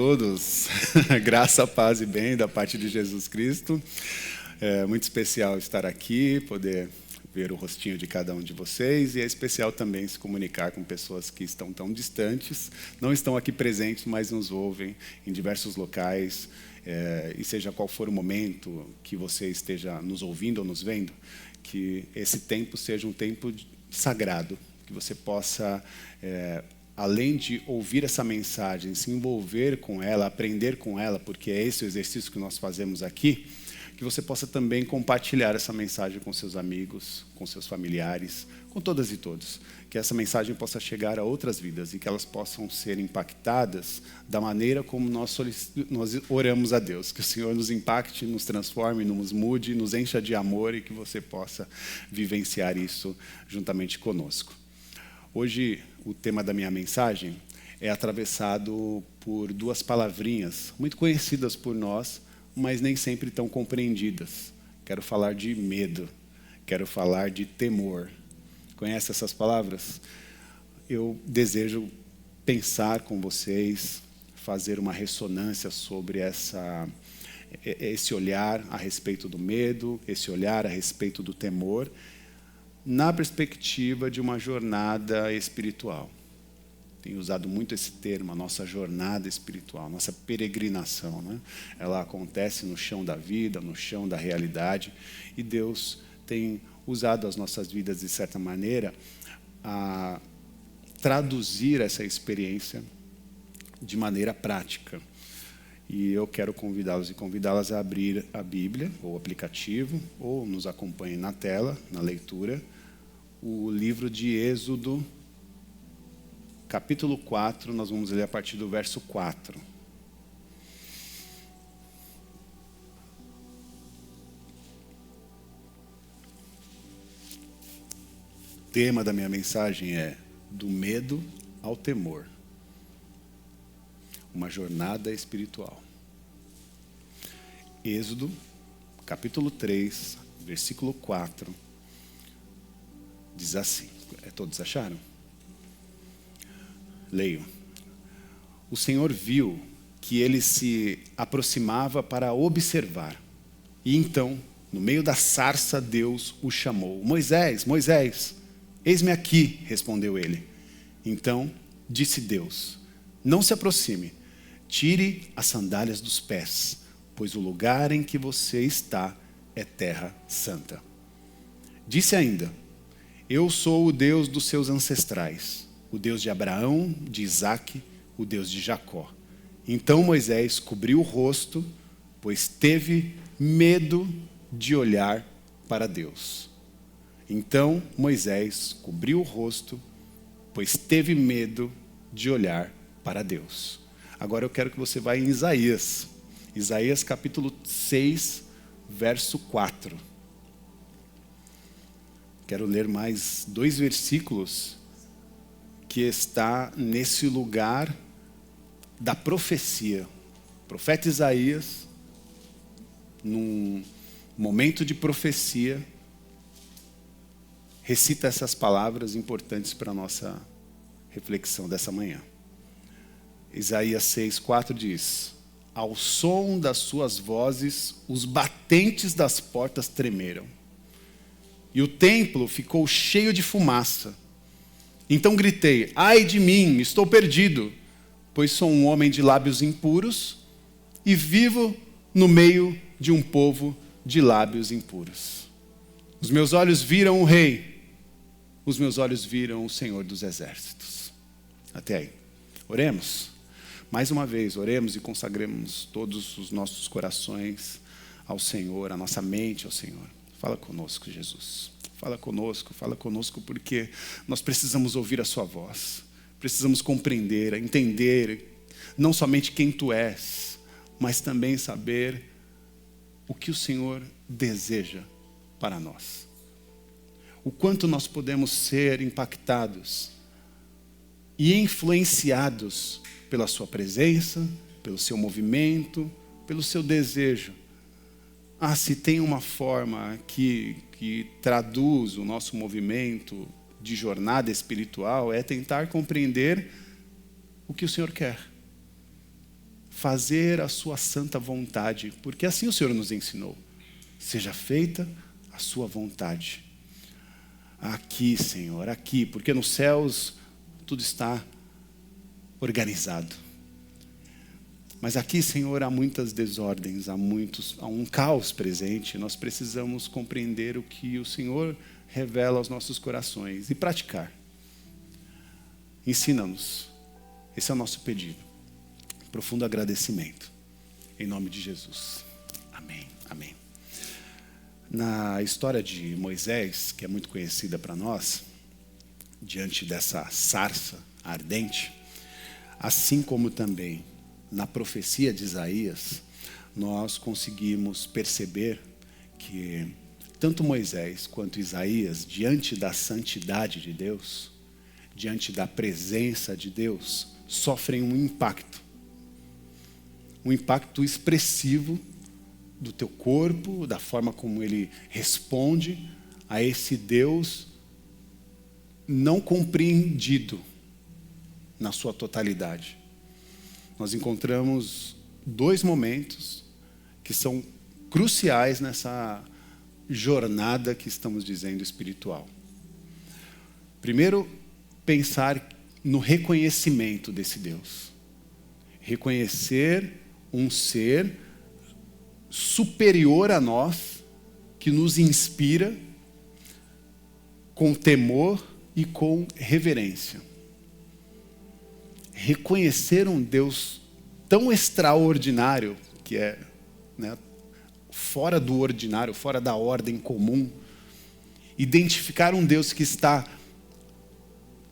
Todos, graça, paz e bem da parte de Jesus Cristo. É muito especial estar aqui, poder ver o rostinho de cada um de vocês, e é especial também se comunicar com pessoas que estão tão distantes, não estão aqui presentes, mas nos ouvem em diversos locais, e seja qual for o momento que você esteja nos ouvindo ou nos vendo, que esse tempo seja um tempo sagrado, que você possa além de ouvir essa mensagem, se envolver com ela, aprender com ela, porque é esse o exercício que nós fazemos aqui, que você possa também compartilhar essa mensagem com seus amigos, com seus familiares, com todas e todos. Que essa mensagem possa chegar a outras vidas e que elas possam ser impactadas da maneira como nós oramos a Deus. Que o Senhor nos impacte, nos transforme, nos mude, nos encha de amor e que você possa vivenciar isso juntamente conosco. Hoje, o tema da minha mensagem é atravessado por duas palavrinhas muito conhecidas por nós, mas nem sempre tão compreendidas. Quero falar de medo, quero falar de temor. Conhece essas palavras? Eu desejo pensar com vocês, fazer uma ressonância sobre esse olhar a respeito do medo, esse olhar a respeito do temor, na perspectiva de uma jornada espiritual. Tenho usado muito esse termo, a nossa jornada espiritual, nossa peregrinação, né? Ela acontece no chão da vida, no chão da realidade, e Deus tem usado as nossas vidas, de certa maneira, a traduzir essa experiência de maneira prática. E eu quero convidá-los e convidá-las a abrir a Bíblia, ou o aplicativo, ou nos acompanhem na tela, na leitura, o livro de Êxodo, capítulo 4, nós vamos ler a partir do verso 4. O tema da minha mensagem é do medo ao temor. Uma jornada espiritual. Êxodo, capítulo 3, versículo 4, diz assim. Todos acharam? Leio. O Senhor viu que ele se aproximava para observar. E então, no meio da sarça, Deus o chamou. Moisés, Moisés, eis-me aqui, respondeu ele. Então, disse Deus, não se aproxime, tire as sandálias dos pés, pois o lugar em que você está é terra santa. Disse ainda, eu sou o Deus dos seus ancestrais, o Deus de Abraão, de Isaque, o Deus de Jacó. Então Moisés cobriu o rosto, pois teve medo de olhar para Deus. Então Moisés cobriu o rosto, pois teve medo de olhar para Deus. Agora eu quero que você vá em Isaías. Isaías capítulo 6, verso 4. Quero ler mais 2 versículos que está nesse lugar da profecia. O profeta Isaías, num momento de profecia, recita essas palavras importantes para a nossa reflexão dessa manhã. Isaías 6,4 diz, ao som das suas vozes, os batentes das portas tremeram, e o templo ficou cheio de fumaça. Então gritei, ai de mim, estou perdido, pois sou um homem de lábios impuros e vivo no meio de um povo de lábios impuros. Os meus olhos viram o Rei, os meus olhos viram o Senhor dos Exércitos. Até aí. Oremos. Mais uma vez, oremos e consagremos todos os nossos corações ao Senhor, a nossa mente ao Senhor. Fala conosco, Jesus. Fala conosco, porque nós precisamos ouvir a sua voz. Precisamos compreender, entender, não somente quem tu és, mas também saber o que o Senhor deseja para nós. O quanto nós podemos ser impactados e influenciados pela sua presença, pelo seu movimento, pelo seu desejo. Se tem uma forma que traduz o nosso movimento de jornada espiritual, é tentar compreender o que o Senhor quer. fazer a sua santa vontade, porque assim o Senhor nos ensinou. Seja feita a sua vontade. Aqui, Senhor, aqui, porque nos céus tudo está organizado. Mas aqui, Senhor, há muitas desordens, há um caos presente. Nós precisamos compreender o que o Senhor revela aos nossos corações e praticar. Ensina-nos. Esse é o nosso pedido. Profundo agradecimento. Em nome de Jesus. Amém. Amém. Na história de Moisés, que é muito conhecida para nós, diante dessa sarça ardente, assim como também na profecia de Isaías, nós conseguimos perceber que tanto Moisés quanto Isaías, diante da santidade de Deus, diante da presença de Deus, sofrem um impacto expressivo do teu corpo, da forma como ele responde a esse Deus não compreendido na sua totalidade. Nós encontramos 2 momentos que são cruciais nessa jornada que estamos dizendo espiritual. Primeiro, pensar no reconhecimento desse Deus. Reconhecer um ser superior a nós, que nos inspira com temor e com reverência. Reconhecer um Deus tão extraordinário, que é, né, fora do ordinário, fora da ordem comum. Identificar um Deus que está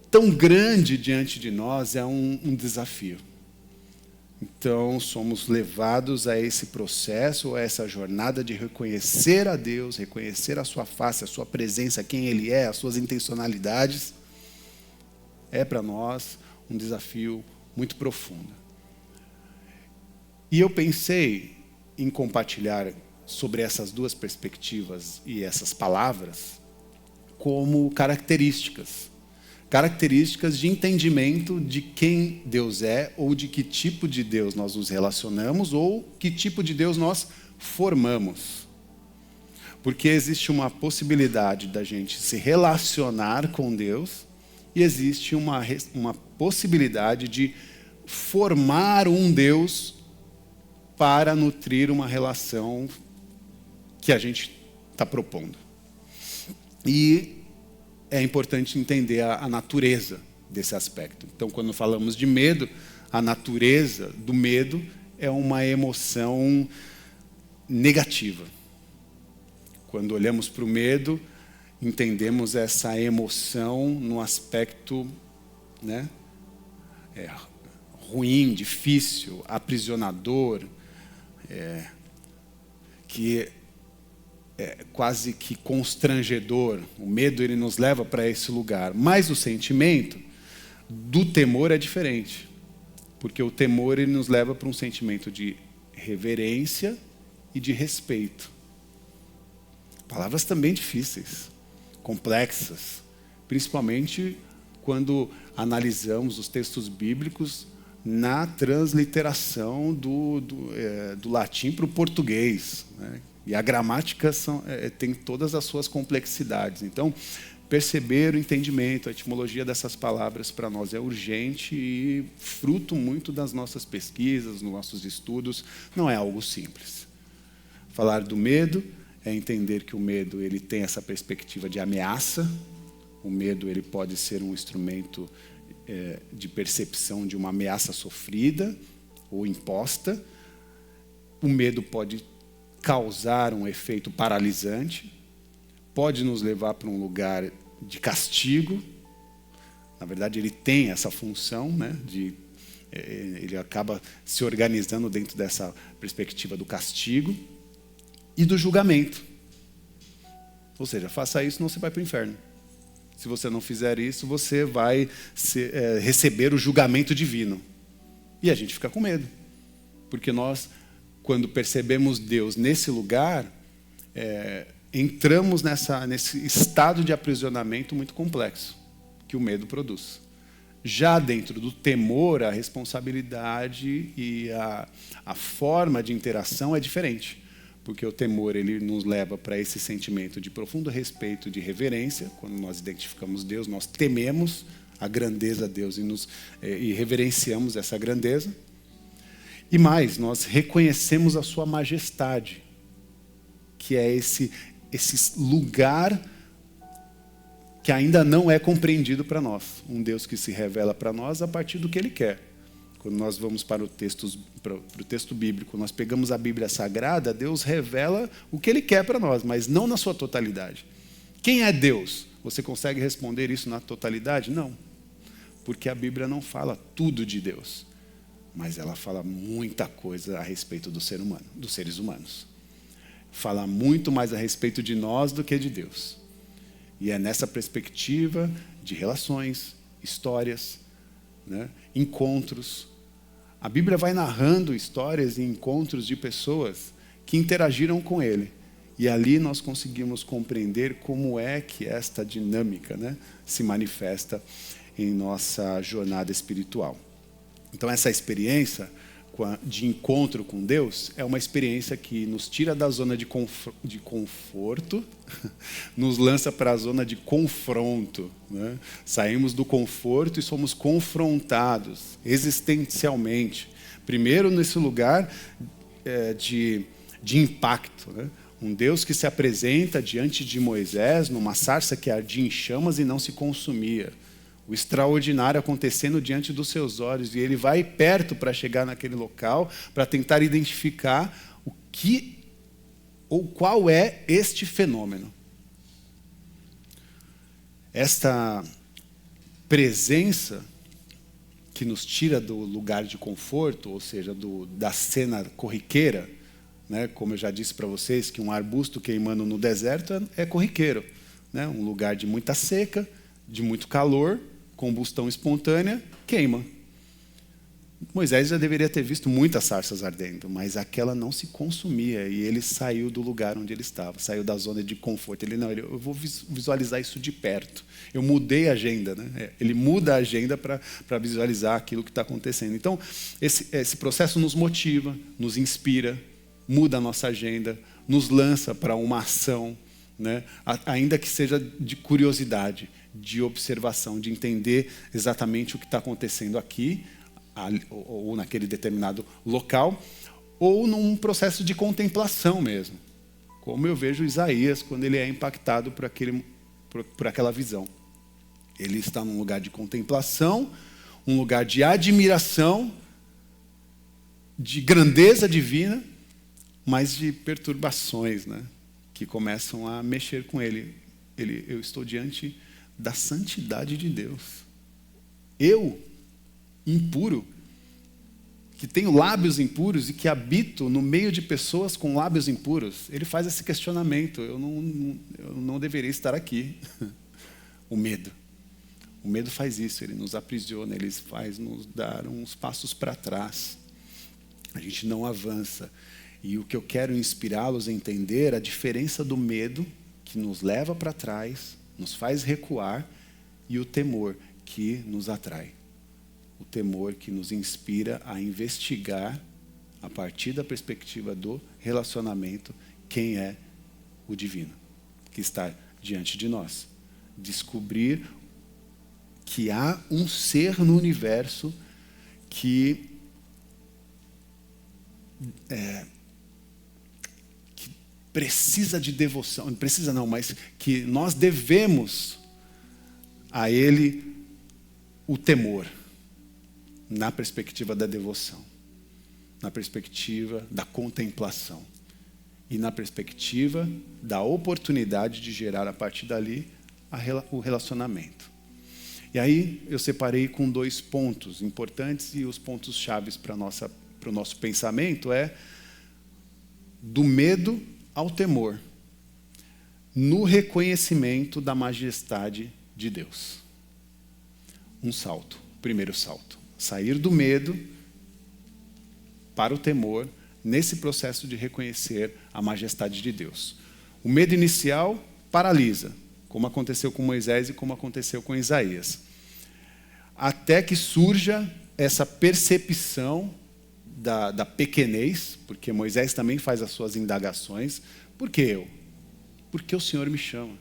tão grande diante de nós é um desafio. Então, somos levados a esse processo, a essa jornada de reconhecer a Deus, reconhecer a sua face, a sua presença, quem Ele é, as suas intencionalidades. É para nós um desafio muito profundo. E eu pensei em compartilhar sobre essas 2 perspectivas e essas palavras como características de entendimento de quem Deus é, ou de que tipo de Deus nós nos relacionamos, ou que tipo de Deus nós formamos. Porque existe uma possibilidade da gente se relacionar com Deus, e existe uma possibilidade de formar um Deus para nutrir uma relação que a gente está propondo. E é importante entender a natureza desse aspecto. Então, quando falamos de medo, a natureza do medo é uma emoção negativa. Quando olhamos para o medo, entendemos essa emoção no aspecto, né, ruim, difícil, aprisionador, que é quase que constrangedor. O medo, ele nos leva para esse lugar. Mas o sentimento do temor é diferente. Porque o temor, ele nos leva para um sentimento de reverência e de respeito. Palavras também difíceis, complexas, principalmente quando analisamos os textos bíblicos na transliteração do latim para o português, né? E a gramática tem todas as suas complexidades. Então, perceber o entendimento, a etimologia dessas palavras para nós é urgente e fruto muito das nossas pesquisas, dos nossos estudos, não é algo simples. Falar do medo é entender que o medo, ele tem essa perspectiva de ameaça. O medo, ele pode ser um instrumento de percepção de uma ameaça sofrida ou imposta. O medo pode causar um efeito paralisante, pode nos levar para um lugar de castigo. Na verdade, ele tem essa função, né, ele acaba se organizando dentro dessa perspectiva do castigo e do julgamento. Ou seja, faça isso, senão você vai para o inferno. Se você não fizer isso, você vai receber o julgamento divino. E a gente fica com medo. Porque nós, quando percebemos Deus nesse lugar, entramos nesse estado de aprisionamento muito complexo que o medo produz. Já dentro do temor, a responsabilidade e a forma de interação é diferente. Porque o temor ele nos leva para esse sentimento de profundo respeito, de reverência. Quando nós identificamos Deus, nós tememos a grandeza de Deus e reverenciamos essa grandeza. E mais, nós reconhecemos a sua majestade, que é esse lugar que ainda não é compreendido para nós. Um Deus que se revela para nós a partir do que Ele quer. Quando nós vamos para o texto bíblico, nós pegamos a Bíblia Sagrada, Deus revela o que Ele quer para nós, mas não na sua totalidade. Quem é Deus? Você consegue responder isso na totalidade? Não. Porque a Bíblia não fala tudo de Deus, mas ela fala muita coisa a respeito do ser humano, dos seres humanos. Fala muito mais a respeito de nós do que de Deus. E é nessa perspectiva de relações, histórias, né, encontros. A Bíblia vai narrando histórias e encontros de pessoas que interagiram com Ele. E ali nós conseguimos compreender como é que esta dinâmica, né, se manifesta em nossa jornada espiritual. Então essa experiência de encontro com Deus é uma experiência que nos tira da zona de conforto, nos lança para a zona de confronto, né? Saímos do conforto e somos confrontados existencialmente. Primeiro nesse lugar de impacto, né? Um Deus que se apresenta diante de Moisés numa sarça que ardia em chamas e não se consumia. O extraordinário acontecendo diante dos seus olhos. E ele vai perto para chegar naquele local, para tentar identificar o que ou qual é este fenômeno. Esta presença que nos tira do lugar de conforto, ou seja, da cena corriqueira, né? Como eu já disse para vocês, que um arbusto queimando no deserto é corriqueiro, né? Um lugar de muita seca, de muito calor, combustão espontânea, queima. Moisés já deveria ter visto muitas sarças ardendo, mas aquela não se consumia e ele saiu do lugar onde ele estava, saiu da zona de conforto. Eu vou visualizar isso de perto. Eu mudei a agenda, né? Ele muda a agenda para visualizar aquilo que está acontecendo. Então, esse processo nos motiva, nos inspira, muda a nossa agenda, nos lança para uma ação, né? Ainda que seja de curiosidade, de observação, de entender exatamente o que está acontecendo aqui, ou naquele determinado local, ou num processo de contemplação mesmo. Como eu vejo Isaías quando ele é impactado por aquela visão. Ele está num lugar de contemplação, um lugar de admiração, de grandeza divina, mas de perturbações, né, que começam a mexer com ele. Eu estou diante da santidade de Deus. Eu, impuro, que tenho lábios impuros e que habito no meio de pessoas com lábios impuros, ele faz esse questionamento. Eu não deveria estar aqui. O medo faz isso, ele nos aprisiona, ele faz nos dar uns passos para trás. A gente não avança. E o que eu quero inspirá-los a entender, a diferença do medo, que nos leva para trás, nos faz recuar, e o temor que nos atrai. O temor que nos inspira a investigar, a partir da perspectiva do relacionamento, quem é o divino que está diante de nós. Descobrir que há um ser no universo que precisa de devoção, não precisa não, mas que nós devemos a Ele o temor, na perspectiva da devoção, na perspectiva da contemplação e na perspectiva da oportunidade de gerar a partir dali o relacionamento. E aí eu separei com 2 pontos importantes, e os pontos chaves para o nosso pensamento é do medo ao temor, no reconhecimento da majestade de Deus. Um salto, primeiro salto. Sair do medo para o temor, nesse processo de reconhecer a majestade de Deus. O medo inicial paralisa, como aconteceu com Moisés e como aconteceu com Isaías. até que surja essa percepção da pequenez, porque Moisés também faz as suas indagações. Por que eu? Porque o Senhor me chama.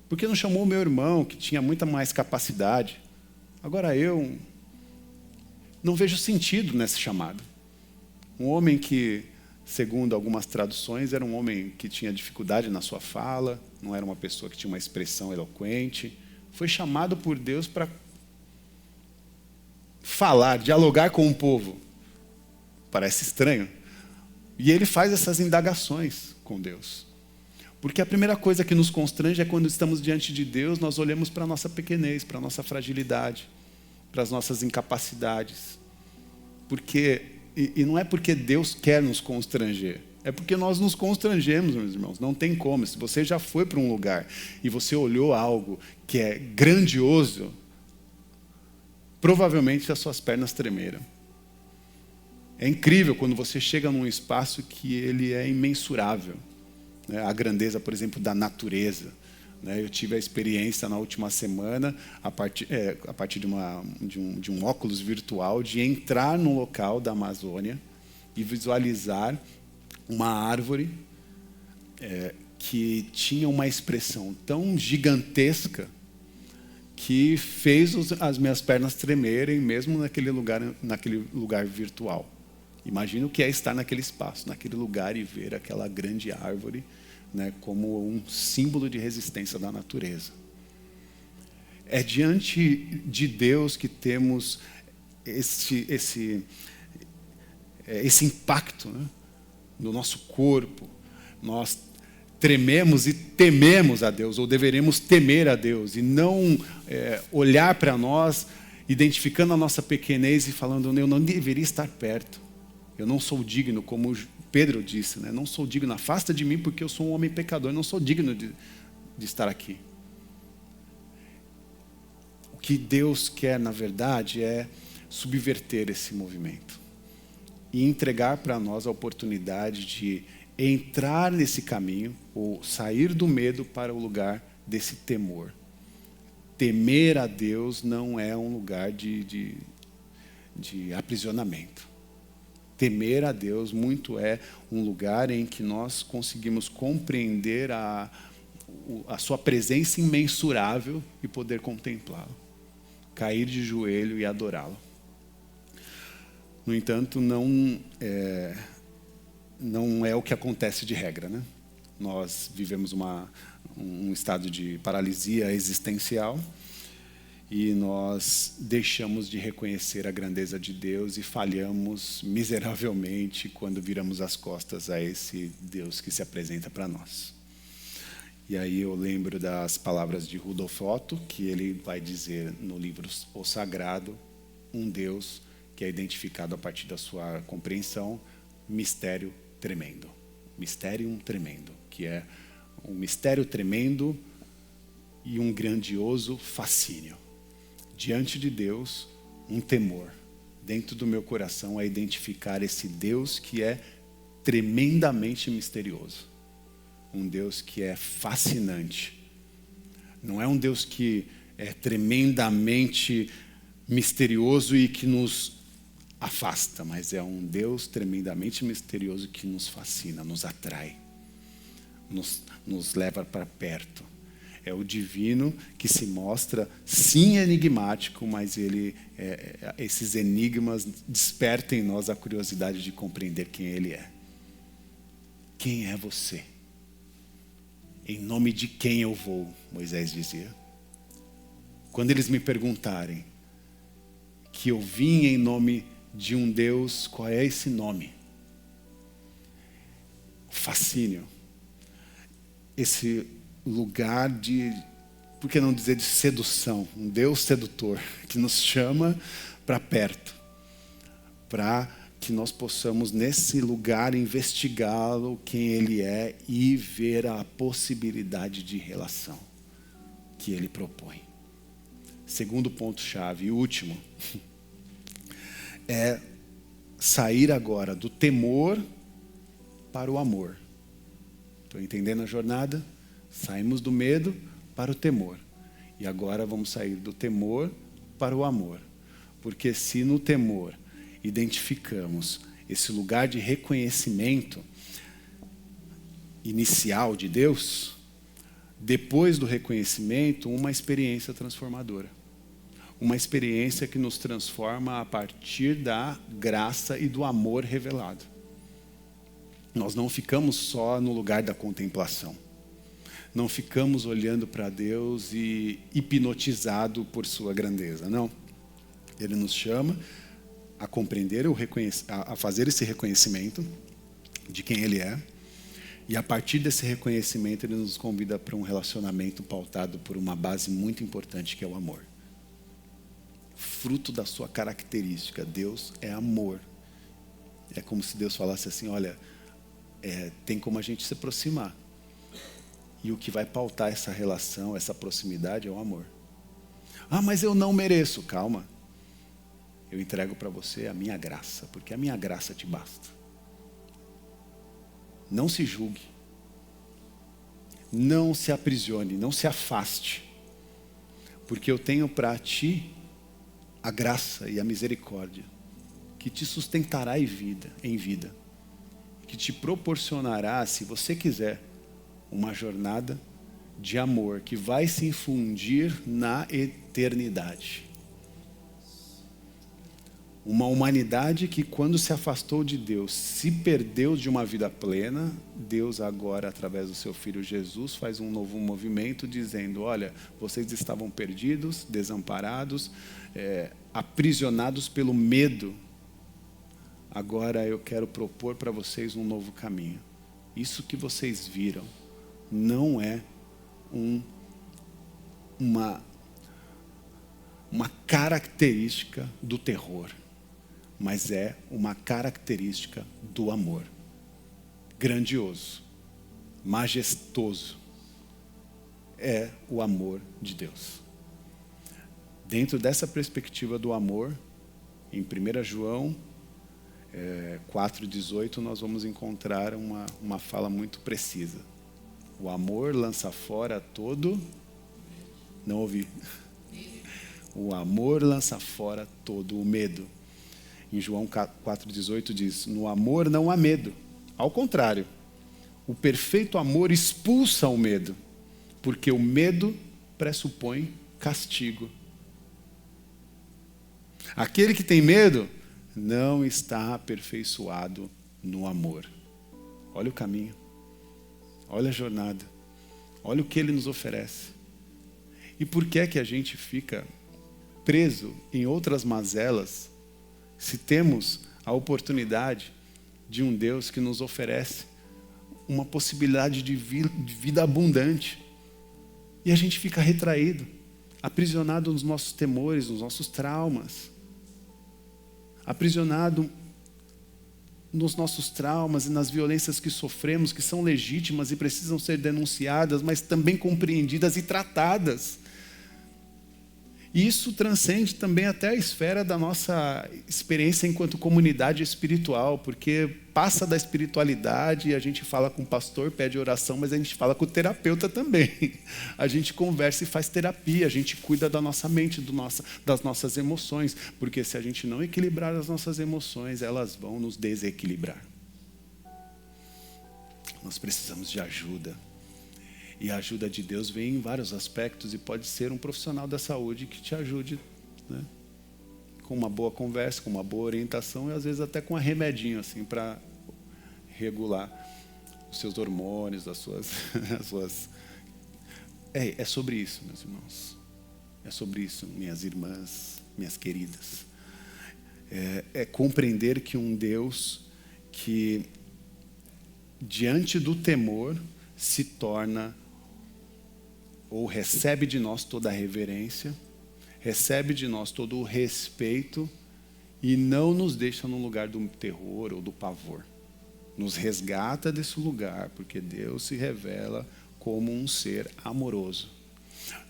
Por que não chamou o meu irmão, que tinha muita mais capacidade? Agora eu não vejo sentido nesse chamado. Um homem que, segundo algumas traduções, era um homem que tinha dificuldade na sua fala, não era uma pessoa que tinha uma expressão eloquente. Foi chamado por Deus para falar, dialogar com o povo. Parece estranho. E ele faz essas indagações com Deus. Porque a primeira coisa que nos constrange é quando estamos diante de Deus, nós olhamos para a nossa pequenez, para a nossa fragilidade, para as nossas incapacidades. E não é porque Deus quer nos constranger, é porque nós nos constrangemos, meus irmãos. Não tem como. Se você já foi para um lugar e você olhou algo que é grandioso, provavelmente as suas pernas tremeram. É incrível quando você chega num espaço que ele é imensurável. A grandeza, por exemplo, da natureza. Eu tive a experiência na última semana, a partir de um óculos virtual, de entrar num local da Amazônia e visualizar uma árvore que tinha uma expressão tão gigantesca que fez as minhas pernas tremerem, mesmo naquele lugar virtual. Imagina o que é estar naquele espaço, naquele lugar, e ver aquela grande árvore, como um símbolo de resistência da natureza. É diante de Deus que temos esse impacto, no nosso corpo. Nós trememos e tememos a Deus, ou deveremos temer a Deus, e não olhar para nós, identificando a nossa pequenez e falando, eu não deveria estar perto. Eu não sou digno, como Pedro disse, não sou digno, afasta de mim porque eu sou um homem pecador, eu não sou digno de estar aqui. O que Deus quer, na verdade, é subverter esse movimento e entregar para nós a oportunidade de entrar nesse caminho, ou sair do medo para o lugar desse temor. Temer a Deus não é um lugar de aprisionamento. Temer a Deus muito é um lugar em que nós conseguimos compreender a sua presença imensurável e poder contemplá-lo. Cair de joelho e adorá-lo. No entanto, não é o que acontece de regra. Nós vivemos um estado de paralisia existencial, e nós deixamos de reconhecer a grandeza de Deus e falhamos miseravelmente quando viramos as costas a esse Deus que se apresenta para nós. E aí eu lembro das palavras de Rudolf Otto, que ele vai dizer no livro O Sagrado, um Deus que é identificado a partir da sua compreensão, mistério tremendo. Mysterium tremendo, que é um mistério tremendo e um grandioso fascínio. Diante de Deus, um temor. Dentro do meu coração é identificar esse Deus que é tremendamente misterioso. Um Deus que é fascinante. Não é um Deus que é tremendamente misterioso e que nos afasta, mas é um Deus tremendamente misterioso que nos fascina, nos atrai, nos leva para perto. É o divino que se mostra, sim, enigmático, mas esses enigmas despertam em nós a curiosidade de compreender quem Ele é. Quem é você? Em nome de quem eu vou, Moisés dizia. Quando eles me perguntarem que eu vim em nome de um Deus, qual é esse nome? Fascínio. Esse lugar por que não dizer de sedução, um Deus sedutor que nos chama para perto, para que nós possamos nesse lugar investigá-lo, quem Ele é, e ver a possibilidade de relação que Ele propõe. Segundo ponto-chave e último, é sair agora do temor para o amor. Estou entendendo a jornada? Saímos do medo para o temor. E agora vamos sair do temor para o amor. Porque se no temor identificamos esse lugar de reconhecimento inicial de Deus, depois do reconhecimento, uma experiência transformadora. Uma experiência que nos transforma a partir da graça e do amor revelado. Nós não ficamos só no lugar da contemplação. Não ficamos olhando para Deus e hipnotizado por sua grandeza, não. Ele nos chama a compreender, a fazer esse reconhecimento de quem Ele é. E a partir desse reconhecimento, Ele nos convida para um relacionamento pautado por uma base muito importante, que é o amor. Fruto da sua característica, Deus é amor. É como se Deus falasse assim, olha, tem como a gente se aproximar. E o que vai pautar essa relação, essa proximidade é o amor. Ah, mas eu não mereço. Calma. Eu entrego para você a minha graça, porque a minha graça te basta. Não se julgue. Não se aprisione, não se afaste. Porque eu tenho para ti a graça e a misericórdia que te sustentará em vida. Que te proporcionará, se você quiser, uma jornada de amor que vai se infundir na eternidade. Uma humanidade que, quando se afastou de Deus, se perdeu de uma vida plena. Deus agora, através do seu Filho Jesus, faz um novo movimento dizendo, olha, vocês estavam perdidos, desamparados, aprisionados pelo medo. Agora eu quero propor para vocês um novo caminho. Isso que vocês viram não é uma característica do terror, mas é uma característica do amor. Grandioso, majestoso, é o amor de Deus. Dentro dessa perspectiva do amor, em 1 João 4,18, nós vamos encontrar uma fala muito precisa. O amor lança fora todo... Não ouvi. O amor lança fora todo o medo. Em João 4,18 diz, no amor não há medo. Ao contrário, o perfeito amor expulsa o medo, porque o medo pressupõe castigo. Aquele que tem medo não está aperfeiçoado no amor. Olha o caminho, olha a jornada, olha o que Ele nos oferece. E por que é que a gente fica preso em outras mazelas, se temos a oportunidade de um Deus que nos oferece uma possibilidade de vida abundante? E a gente fica retraído, aprisionado nos nossos temores, nos nossos traumas, aprisionado nos nossos traumas e nas violências que sofremos, que são legítimas e precisam ser denunciadas, mas também compreendidas e tratadas. E isso transcende também até a esfera da nossa experiência enquanto comunidade espiritual, porque passa da espiritualidade, a gente fala com o pastor, pede oração, mas a gente fala com o terapeuta também. A gente conversa e faz terapia, a gente cuida da nossa mente, das nossas emoções, porque se a gente não equilibrar as nossas emoções, elas vão nos desequilibrar. Nós precisamos de ajuda. E a ajuda de Deus vem em vários aspectos e pode ser um profissional da saúde que te ajude, né? Com uma boa conversa, com uma boa orientação e às vezes até com um remedinho assim, para regular os seus hormônios, as suas... É sobre isso, meus irmãos. É sobre isso, minhas irmãs, minhas queridas. É compreender que um Deus que, diante do temor, se torna ou recebe de nós toda a reverência, recebe de nós todo o respeito e não nos deixa no lugar do terror ou do pavor. Nos resgata desse lugar, porque Deus se revela como um ser amoroso.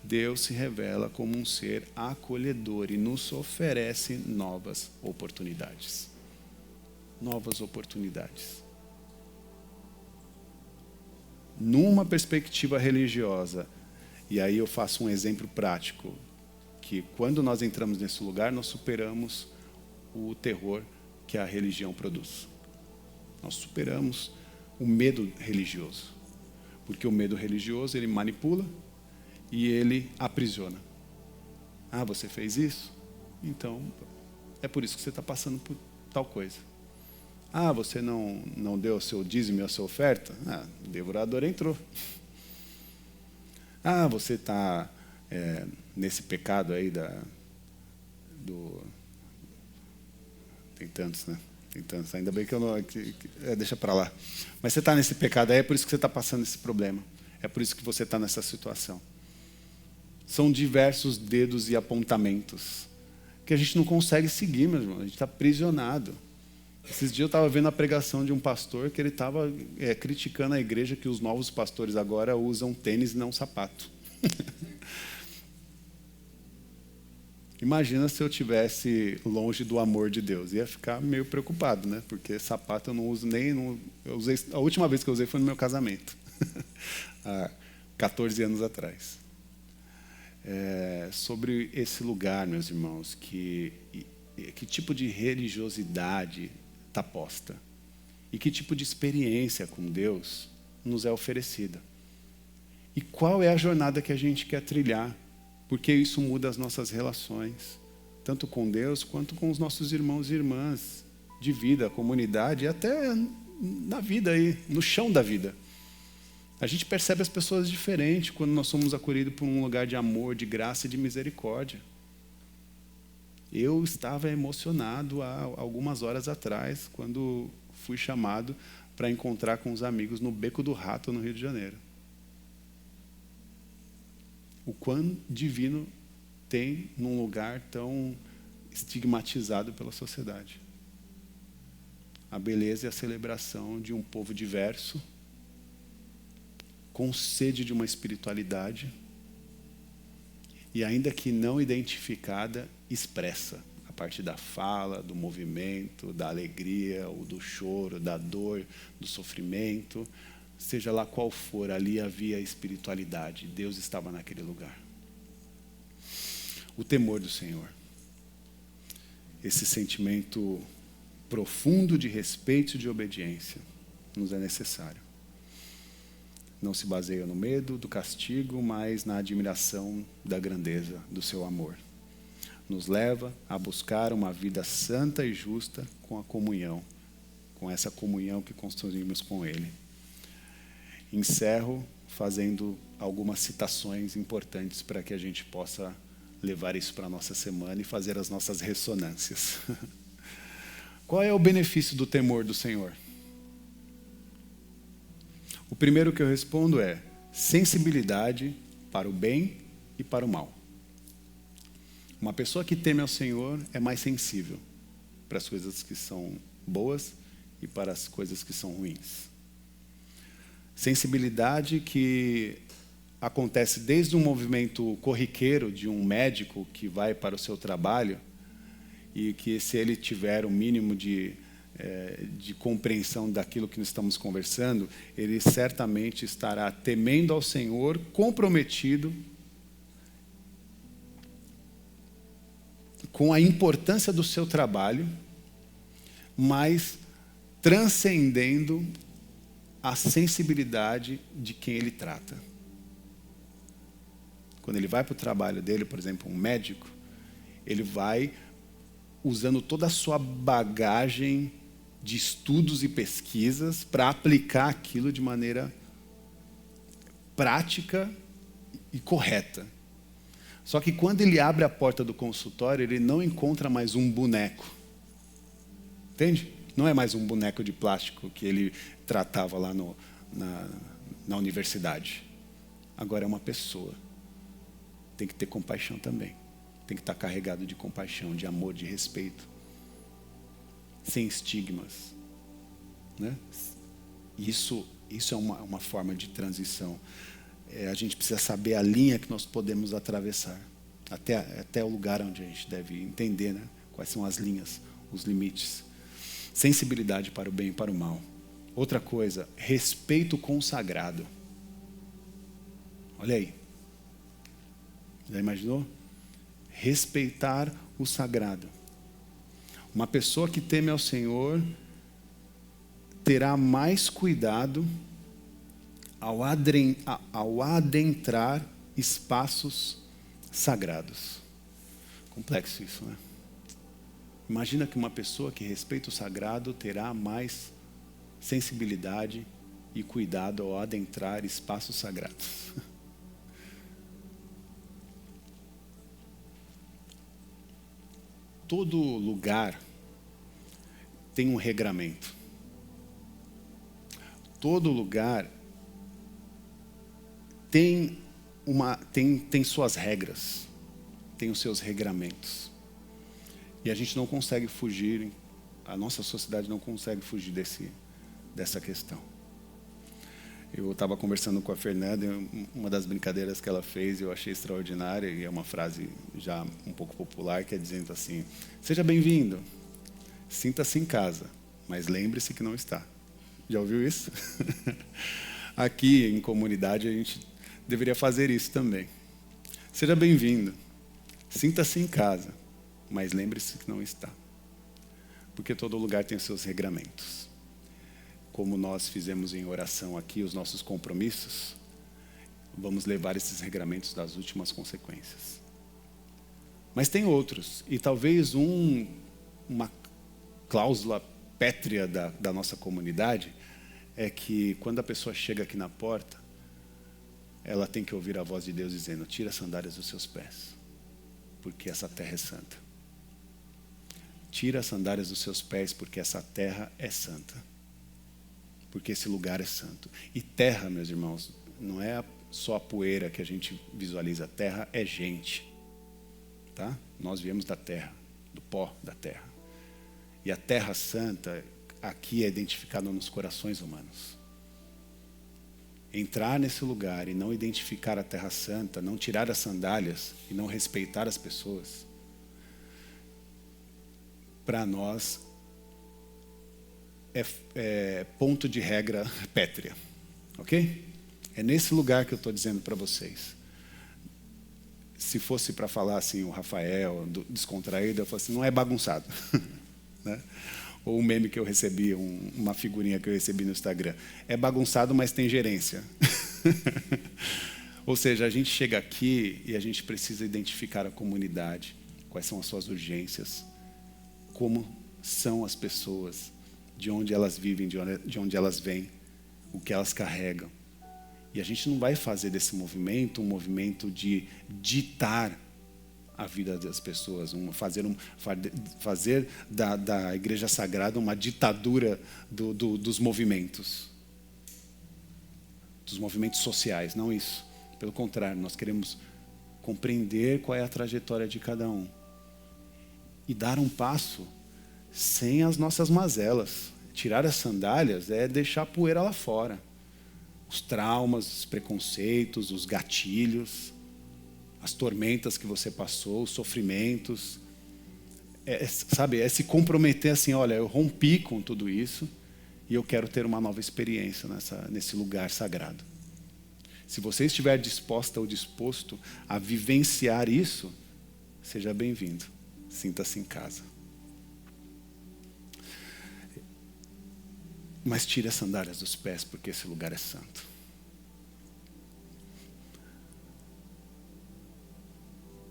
Deus se revela como um ser acolhedor e nos oferece novas oportunidades. Novas oportunidades. Numa perspectiva religiosa, e aí eu faço um exemplo prático. que quando nós entramos nesse lugar, nós superamos o terror que a religião produz. Nós superamos o medo religioso. Porque o medo religioso, ele manipula e ele aprisiona. Ah, você fez isso? Então, é por isso que você está passando por tal coisa. Ah, você não deu o seu dízimo e a sua oferta? Ah, o devorador entrou. Ah, você está nesse pecado aí Tem tantos, né? Tem tantos. Ainda bem que eu não... deixa para lá. Mas você está nesse pecado aí, é por isso que você está passando esse problema. É por isso que você está nessa situação. São diversos dedos e apontamentos que a gente não consegue seguir, meu irmão. A gente está aprisionado. Esses dias eu estava vendo a pregação de um pastor que ele estava criticando a igreja que os novos pastores agora usam tênis e não sapato. Imagina se eu estivesse longe do amor de Deus. Ia ficar meio preocupado, né? Porque sapato eu não uso nem... a última vez que eu usei foi no meu casamento. Há 14 anos atrás. Sobre esse lugar, meus irmãos, que tipo de religiosidade está posta? E que tipo de experiência com Deus nos é oferecida? E qual é a jornada que a gente quer trilhar? Porque isso muda as nossas relações, tanto com Deus quanto com os nossos irmãos e irmãs de vida, comunidade, e até na vida aí, no chão da vida. A gente percebe as pessoas diferentes quando nós somos acolhidos por um lugar de amor, de graça e de misericórdia. Eu estava emocionado há algumas horas atrás, quando fui chamado para encontrar com os amigos no Beco do Rato, no Rio de Janeiro. O quão divino tem num lugar tão estigmatizado pela sociedade. A beleza e a celebração de um povo diverso, com sede de uma espiritualidade, e ainda que não identificada, expressa, a partir da fala, do movimento, da alegria, ou do choro, da dor, do sofrimento, seja lá qual for, ali havia espiritualidade, Deus estava naquele lugar. O temor do Senhor, esse sentimento profundo de respeito e de obediência, nos é necessário. Não se baseia no medo do castigo, mas na admiração da grandeza do seu amor. Nos leva a buscar uma vida santa e justa com a comunhão, com essa comunhão que construímos com Ele. Encerro fazendo algumas citações importantes para que a gente possa levar isso para a nossa semana e fazer as nossas ressonâncias. Qual é o benefício do temor do Senhor? O primeiro que eu respondo é sensibilidade para o bem e para o mal. Uma pessoa que teme ao Senhor é mais sensível para as coisas que são boas e para as coisas que são ruins. Sensibilidade que acontece desde um movimento corriqueiro de um médico que vai para o seu trabalho e que, se ele tiver o mínimo de compreensão daquilo que nós estamos conversando, ele certamente estará temendo ao Senhor, comprometido com a importância do seu trabalho, mas transcendendo a sensibilidade de quem ele trata. Quando ele vai para o trabalho dele, por exemplo, um médico, ele vai usando toda a sua bagagem de estudos e pesquisas para aplicar aquilo de maneira prática e correta. Só que quando ele abre a porta do consultório, ele não encontra mais um boneco. Entende? Não é mais um boneco de plástico que ele tratava lá na universidade. Agora é uma pessoa. Tem que ter compaixão também. Tem que estar carregado de compaixão, de amor, de respeito. Sem estigmas. Né? Isso é uma forma de transição. A gente precisa saber a linha que nós podemos atravessar. Até o lugar onde a gente deve entender, né? Quais são as linhas, os limites. Sensibilidade para o bem e para o mal. Outra coisa, respeito consagrado. Olha aí. Já imaginou? respeitar o sagrado. Uma pessoa que teme ao Senhor terá mais cuidado ao adentrar espaços sagrados. Complexo isso, né? Imagina que uma pessoa que respeita o sagrado terá mais sensibilidade e cuidado ao adentrar espaços sagrados. Todo lugar tem um regramento. Todo lugar tem suas regras, tem os seus regramentos. E a gente não consegue fugir, a nossa sociedade não consegue fugir dessa questão. Eu estava conversando com a Fernanda, uma das brincadeiras que ela fez eu achei extraordinária, e é uma frase já um pouco popular, que é dizendo assim: seja bem-vindo, sinta-se em casa, mas lembre-se que não está. Já ouviu isso? Aqui em comunidade a gente deveria fazer isso também. Seja bem-vindo, sinta-se em casa, mas lembre-se que não está. Porque todo lugar tem os seus regramentos. Como nós fizemos em oração aqui os nossos compromissos, vamos levar esses regramentos das últimas consequências. Mas tem outros, e talvez uma cláusula pétrea da nossa comunidade é que quando a pessoa chega aqui na porta, ela tem que ouvir a voz de Deus dizendo: tira as sandálias dos seus pés, porque essa terra é santa. Tira as sandálias dos seus pés, porque essa terra é santa. Porque esse lugar é santo. E terra, meus irmãos, não é só a poeira que a gente visualiza. Terra é gente. Tá? Nós viemos da terra, do pó da terra. E a terra santa aqui é identificada nos corações humanos. Entrar nesse lugar e não identificar a terra santa, não tirar as sandálias e não respeitar as pessoas, para nós é ponto de regra pétrea, ok? É nesse lugar que eu estou dizendo para vocês. Se fosse para falar assim, o Rafael, descontraído, eu falo assim: não é bagunçado. Né? Ou um meme que eu recebi, uma figurinha que eu recebi no Instagram: é bagunçado, mas tem gerência. Ou seja, a gente chega aqui e a gente precisa identificar a comunidade, quais são as suas urgências, como são as pessoas, de onde elas vivem, de onde elas vêm, o que elas carregam. E a gente não vai fazer desse movimento um movimento de ditar a vida das pessoas, fazer da Igreja Sagrada uma ditadura dos movimentos sociais, não isso. Pelo contrário, nós queremos compreender qual é a trajetória de cada um e dar um passo sem as nossas mazelas. Tirar as sandálias é deixar a poeira lá fora. Os traumas, os preconceitos, os gatilhos, as tormentas que você passou, os sofrimentos. É se comprometer assim: olha, eu rompi com tudo isso e eu quero ter uma nova experiência nesse lugar sagrado. Se você estiver disposta ou disposto a vivenciar isso, seja bem-vindo. Sinta-se em casa. Mas tire as sandálias dos pés, porque esse lugar é santo.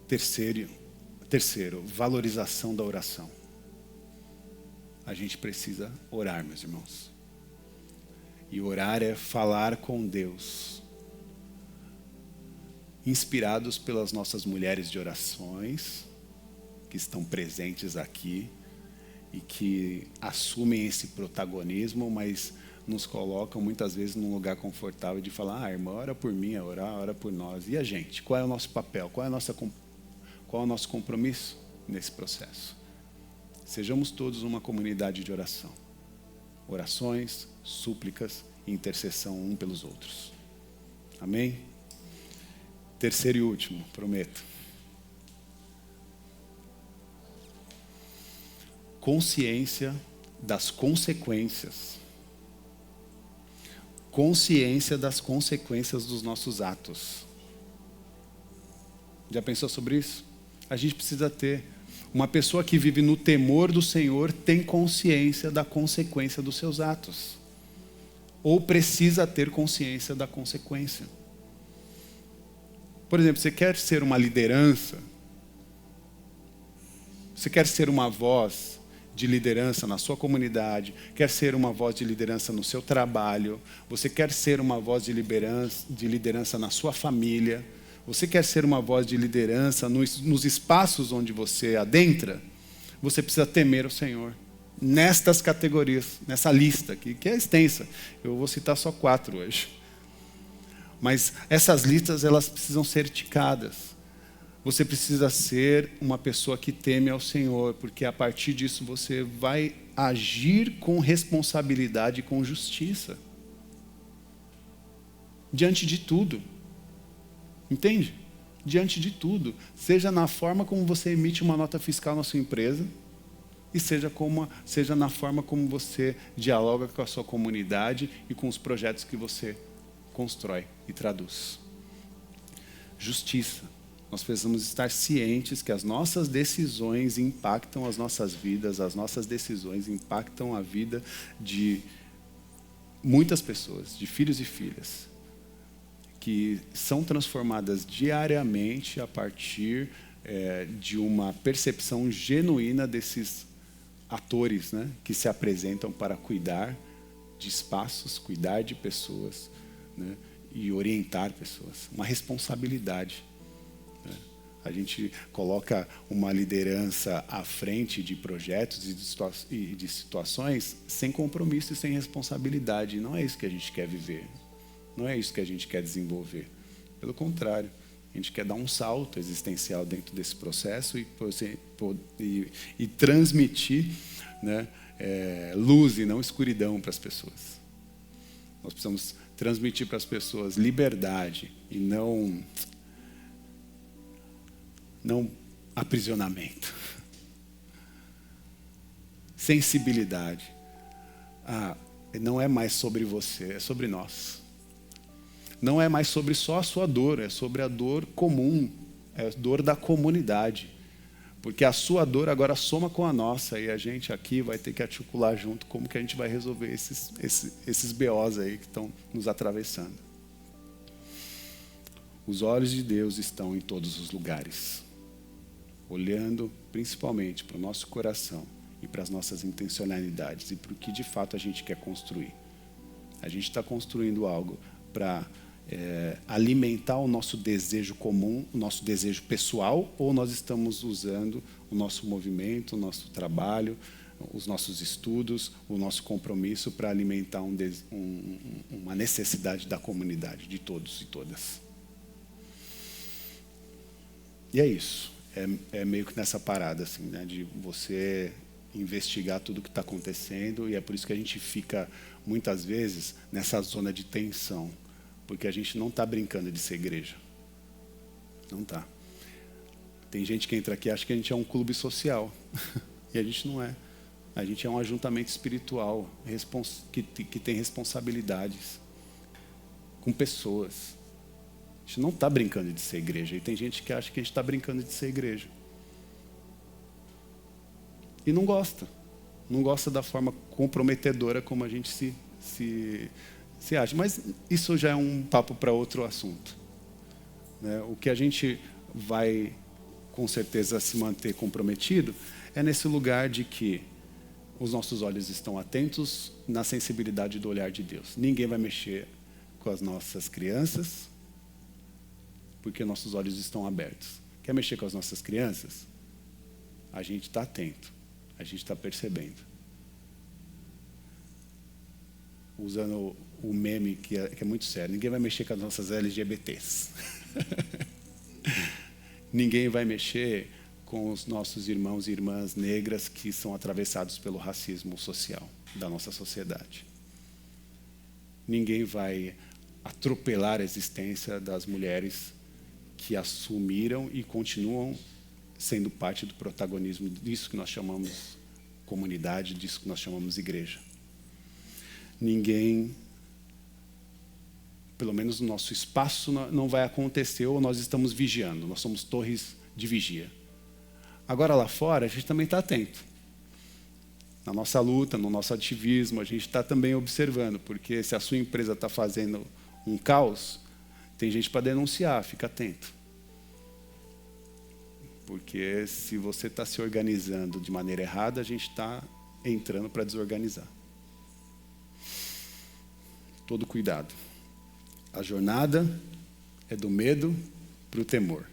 Terceiro, valorização da oração. A gente precisa orar, meus irmãos. E orar é falar com Deus. Inspirados pelas nossas mulheres de orações, que estão presentes aqui, e que assumem esse protagonismo, mas nos colocam muitas vezes num lugar confortável de falar: irmã, ora por mim, ora por nós. E a gente? Qual é o nosso papel? Qual é o nosso compromisso nesse processo? Sejamos todos uma comunidade de oração. Orações, súplicas e intercessão um pelos outros. Amém? Terceiro e último, prometo. Consciência das consequências. Consciência das consequências dos nossos atos. Já pensou sobre isso? A gente precisa ter. Uma pessoa que vive no temor do Senhor tem consciência da consequência dos seus atos. Ou precisa ter consciência da consequência. Por exemplo, você quer ser uma liderança? Você quer ser uma voz de liderança na sua comunidade? Quer ser uma voz de liderança no seu trabalho? Você quer ser uma voz de liderança na sua família? Você quer ser uma voz de liderança nos espaços onde você adentra? Você precisa temer o Senhor. Nestas categorias, nessa lista aqui, que é extensa. Eu vou citar só 4 hoje. Mas essas listas, elas precisam ser ticadas. Você precisa ser uma pessoa que teme ao Senhor, porque a partir disso você vai agir com responsabilidade e com justiça. Diante de tudo. Entende? Diante de tudo. Seja na forma como você emite uma nota fiscal na sua empresa, e seja na forma como você dialoga com a sua comunidade e com os projetos que você constrói e traduz. Justiça. Nós precisamos estar cientes que as nossas decisões impactam as nossas vidas, as nossas decisões impactam a vida de muitas pessoas, de filhos e filhas, que são transformadas diariamente a partir de uma percepção genuína desses atores, né, que se apresentam para cuidar de espaços, cuidar de pessoas, né, e orientar pessoas. Uma responsabilidade. A gente coloca uma liderança à frente de projetos e de situações sem compromisso e sem responsabilidade. Não é isso que a gente quer viver. Não é isso que a gente quer desenvolver. Pelo contrário, a gente quer dar um salto existencial dentro desse processo e transmitir, né, luz e não escuridão para as pessoas. Nós precisamos transmitir para as pessoas liberdade e não aprisionamento. Sensibilidade. Não é mais sobre você, é sobre nós. Não é mais sobre só a sua dor, é sobre a dor comum, é a dor da comunidade. Porque a sua dor agora soma com a nossa e a gente aqui vai ter que articular junto como que a gente vai resolver esses BOs aí que estão nos atravessando. Os olhos de Deus estão em todos os lugares, olhando principalmente para o nosso coração e para as nossas intencionalidades e para o que de fato a gente quer construir. A gente está construindo algo para alimentar o nosso desejo comum, o nosso desejo pessoal, ou nós estamos usando o nosso movimento, o nosso trabalho, os nossos estudos, o nosso compromisso para alimentar uma necessidade da comunidade, de todos e todas. E é isso. É meio que nessa parada, assim, né, de você investigar tudo o que está acontecendo, e é por isso que a gente fica, muitas vezes, nessa zona de tensão, porque a gente não está brincando de ser igreja. Não está. Tem gente que entra aqui e acha que a gente é um clube social, e a gente não é. A gente é um ajuntamento espiritual, que tem responsabilidades com pessoas. A gente não está brincando de ser igreja. E tem gente que acha que a gente está brincando de ser igreja. E não gosta. Não gosta da forma comprometedora como a gente se acha. Mas isso já é um papo para outro assunto. Né? O que a gente vai, com certeza, se manter comprometido é nesse lugar de que os nossos olhos estão atentos na sensibilidade do olhar de Deus. Ninguém vai mexer com as nossas crianças, porque nossos olhos estão abertos. Quer mexer com as nossas crianças? A gente está atento, a gente está percebendo. Usando o meme que é muito sério, ninguém vai mexer com as nossas LGBTs. Ninguém vai mexer com os nossos irmãos e irmãs negras que são atravessados pelo racismo social da nossa sociedade. Ninguém vai atropelar a existência das mulheres que assumiram e continuam sendo parte do protagonismo disso que nós chamamos comunidade, disso que nós chamamos igreja. Ninguém, pelo menos no nosso espaço, não vai acontecer, ou nós estamos vigiando, nós somos torres de vigia. Agora lá fora, a gente também está atento. Na nossa luta, no nosso ativismo, a gente está também observando, porque se a sua empresa está fazendo um caos, tem gente para denunciar, fica atento. Porque se você está se organizando de maneira errada, a gente está entrando para desorganizar. Todo cuidado. A jornada é do medo para o temor.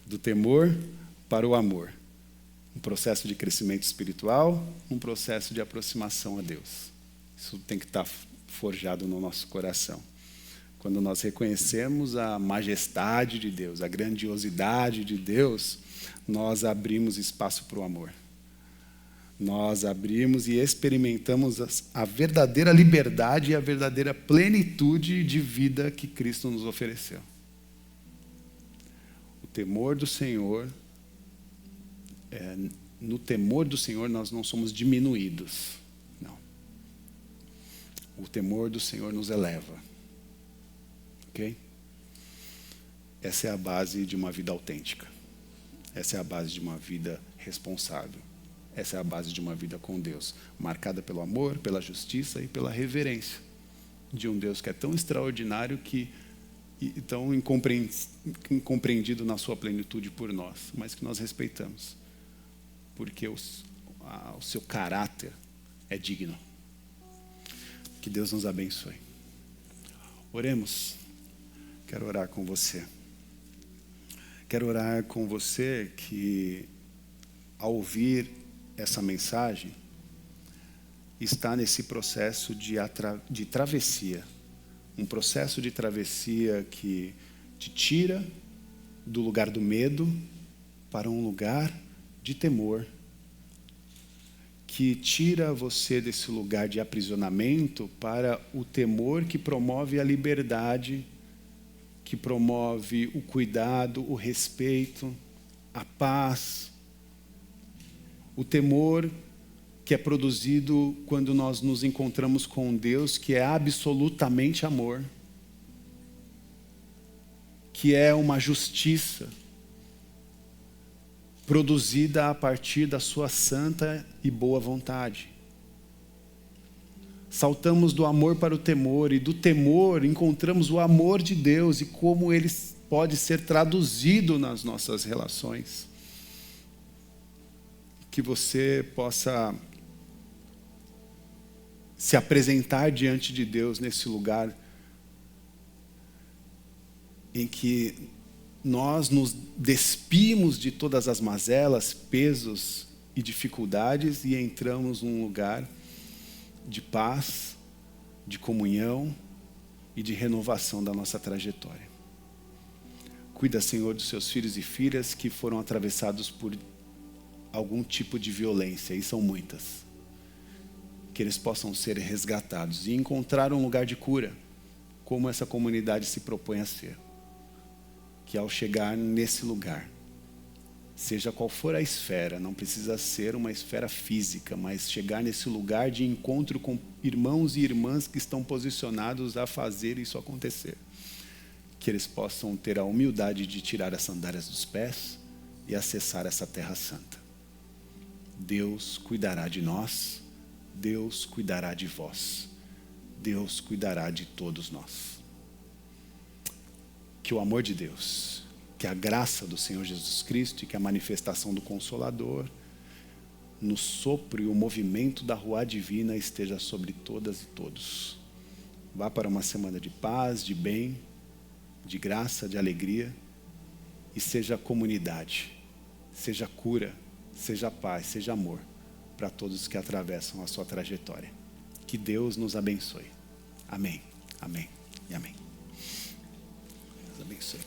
Do temor para o amor. Um processo de crescimento espiritual, um processo de aproximação a Deus. Isso tem que estar forjado no nosso coração. Quando nós reconhecemos a majestade de Deus, a grandiosidade de Deus, nós abrimos espaço para o amor. Nós abrimos e experimentamos a verdadeira liberdade e a verdadeira plenitude de vida que Cristo nos ofereceu. O temor do Senhor, no temor do Senhor nós não somos diminuídos. Não. O temor do Senhor nos eleva. Ok? Essa é a base de uma vida autêntica. Essa é a base de uma vida responsável. Essa é a base de uma vida com Deus, marcada pelo amor, pela justiça e pela reverência de um Deus que é tão extraordinário e tão incompreendido na sua plenitude por nós, mas que nós respeitamos, porque o seu caráter é digno. Que Deus nos abençoe. Oremos. Quero orar com você. Quero orar com você que, ao ouvir essa mensagem, está nesse processo de travessia. Um processo de travessia que te tira do lugar do medo para um lugar de temor. Que tira você desse lugar de aprisionamento para o temor que promove a liberdade, que promove o cuidado, o respeito, a paz. O temor que é produzido quando nós nos encontramos com Deus, que é absolutamente amor, que é uma justiça produzida a partir da sua santa e boa vontade. Saltamos do amor para o temor, e do temor encontramos o amor de Deus e como ele pode ser traduzido nas nossas relações. Que você possa se apresentar diante de Deus nesse lugar em que nós nos despimos de todas as mazelas, pesos e dificuldades e entramos num lugar de paz, de comunhão e de renovação da nossa trajetória. Cuida, Senhor, dos seus filhos e filhas que foram atravessados por algum tipo de violência, e são muitas. Que eles possam ser resgatados e encontrar um lugar de cura, como essa comunidade se propõe a ser. Que ao chegar nesse lugar, seja qual for a esfera, não precisa ser uma esfera física, mas chegar nesse lugar de encontro com irmãos e irmãs que estão posicionados a fazer isso acontecer. Que eles possam ter a humildade de tirar as sandálias dos pés e acessar essa terra santa. Deus cuidará de nós, Deus cuidará de vós, Deus cuidará de todos nós. Que o amor de Deus, que a graça do Senhor Jesus Cristo e que a manifestação do Consolador, no sopro e o movimento da Ruá Divina esteja sobre todas e todos. Vá para uma semana de paz, de bem, de graça, de alegria, e seja comunidade, seja cura, seja paz, seja amor para todos que atravessam a sua trajetória. Que Deus nos abençoe. Amém, amém e amém. Deus abençoe.